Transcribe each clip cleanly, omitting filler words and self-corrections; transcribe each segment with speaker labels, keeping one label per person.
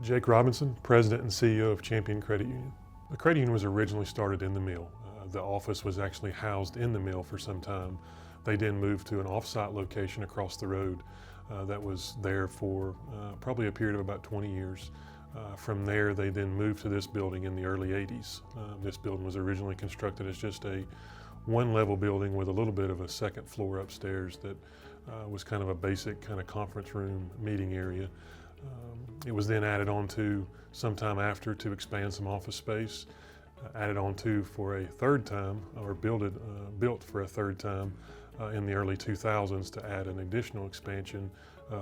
Speaker 1: Jake Robinson, President and CEO of Champion Credit Union. The credit union was originally started in the mill. The office was actually housed in the mill for some time. They then moved to an off-site location across the road that was there for probably a period of about 20 years. From there, they then moved to this building in the early 80s. This building was originally constructed as just a one-level building with a little bit of a second floor upstairs that was kind of a basic kind of conference room meeting area. It was then added on to sometime after to expand some office space, added on to for a third time, or built for a third time in the early 2000s to add an additional expansion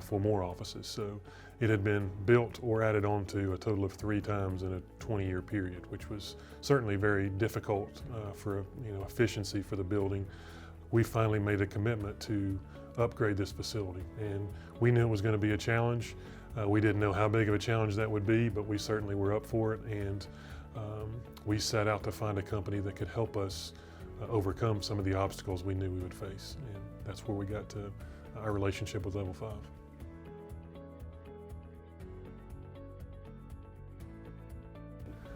Speaker 1: for more offices. So it had been built or added on to a total of 3 times in a 20-year period, which was certainly very difficult for efficiency for the building. We finally made a commitment to upgrade this facility, and we knew it was going to be a challenge. We didn't know how big of a challenge that would be, but we certainly were up for it, and we set out to find a company that could help us overcome some of the obstacles we knew we would face, and that's where we got to our relationship with Level 5.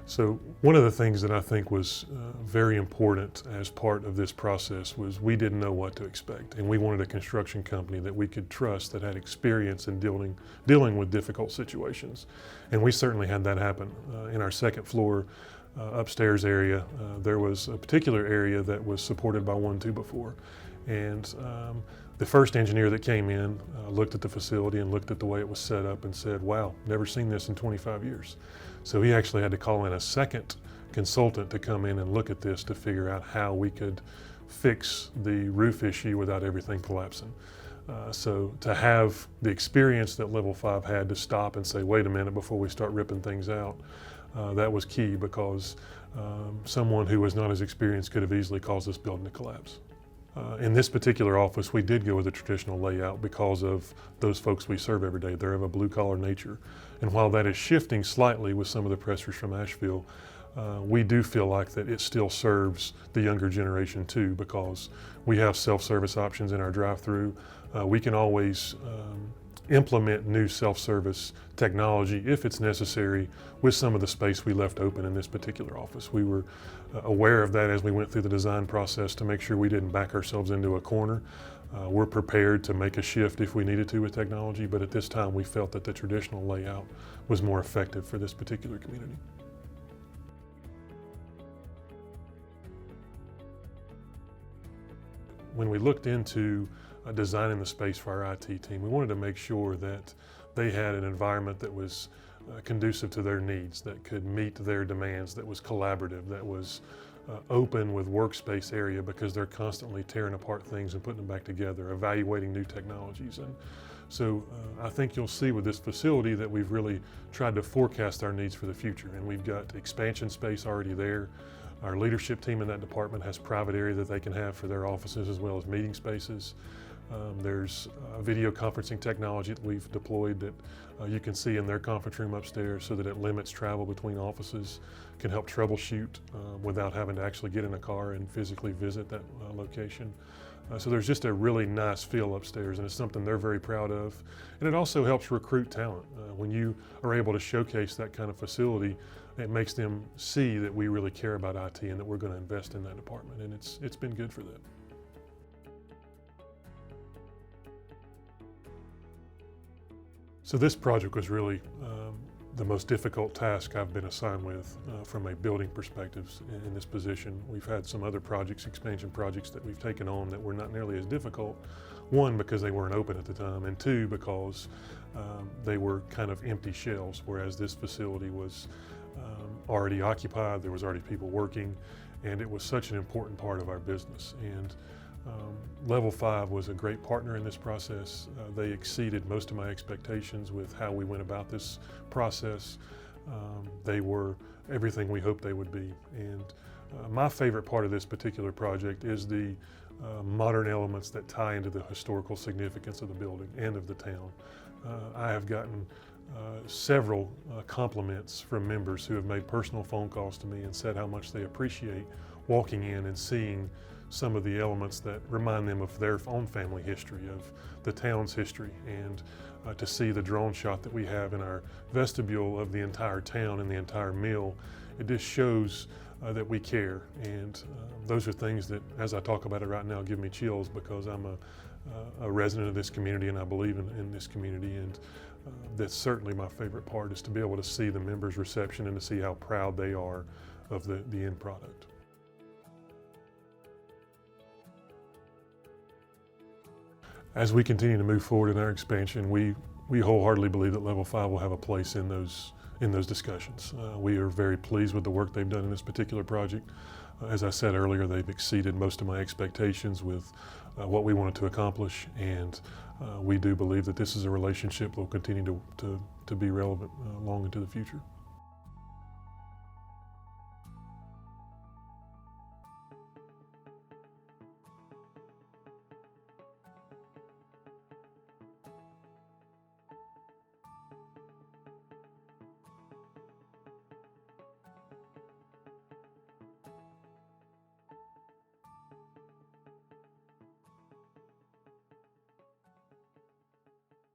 Speaker 1: So one of the things that I think was very important as part of this process was we didn't know what to expect, and we wanted a construction company that we could trust that had experience in dealing with difficult situations. And we certainly had that happen. In our second floor upstairs area, there was a particular area that was supported by 1-2 and the first engineer that came in looked at the facility and looked at the way it was set up and said, "Wow, never seen this in 25 years." So he actually had to call in a second consultant to come in and look at this to figure out how we could fix the roof issue without everything collapsing. So to have the experience that Level 5 had to stop and say, "Wait a minute," before we start ripping things out, that was key, because someone who was not as experienced could have easily caused this building to collapse. In this particular office, we did go with a traditional layout because of those folks we serve every day. They're of a blue-collar nature. And while that is shifting slightly with some of the pressures from Asheville, we do feel like that it still serves the younger generation too, because we have self-service options in our drive-through. We can always implement new self-service technology if it's necessary with some of the space we left open in this particular office. We were aware of that as we went through the design process to make sure we didn't back ourselves into a corner. We're prepared to make a shift if we needed to with technology, but at this time we felt that the traditional layout was more effective for this particular community. When we looked into designing the space for our IT team, we wanted to make sure that they had an environment that was conducive to their needs, that could meet their demands, that was collaborative, that was open with workspace area, because they're constantly tearing apart things and putting them back together, evaluating new technologies. And so I think you'll see with this facility that we've really tried to forecast our needs for the future, and we've got expansion space already there. Our leadership team in that department has private area that they can have for their offices as well as meeting spaces. There's video conferencing technology that we've deployed that you can see in their conference room upstairs, so that it limits travel between offices, can help troubleshoot without having to actually get in a car and physically visit that location. So there's just a really nice feel upstairs, and it's something they're very proud of. And it also helps recruit talent. When you are able to showcase that kind of facility, it makes them see that we really care about IT and that we're going to invest in that department, and it's been good for them. So this project was really the most difficult task I've been assigned with from a building perspective in this position. We've had some other projects, expansion projects, that we've taken on that were not nearly as difficult. One, because they weren't open at the time, and two, because they were kind of empty shells, whereas this facility was already occupied, there was already people working, and it was such an important part of our business. And Level 5 was a great partner in this process. They exceeded most of my expectations with how we went about this process. They were everything we hoped they would be. And my favorite part of this particular project is the modern elements that tie into the historical significance of the building and of the town. I have gotten several compliments from members who have made personal phone calls to me and said how much they appreciate walking in and seeing some of the elements that remind them of their own family history, of the town's history, and to see the drone shot that we have in our vestibule of the entire town and the entire mill, it just shows that we care. And those are things that, as I talk about it right now, give me chills, because I'm a resident of this community and I believe in this community. And that's certainly my favorite part, is to be able to see the members' reception and to see how proud they are of the end product. As we continue to move forward in our expansion, we wholeheartedly believe that Level 5 will have a place in those discussions. We are very pleased with the work they've done in this particular project. As I said earlier, they've exceeded most of my expectations with what we wanted to accomplish, and we do believe that this is a relationship that will continue to be relevant long into the future.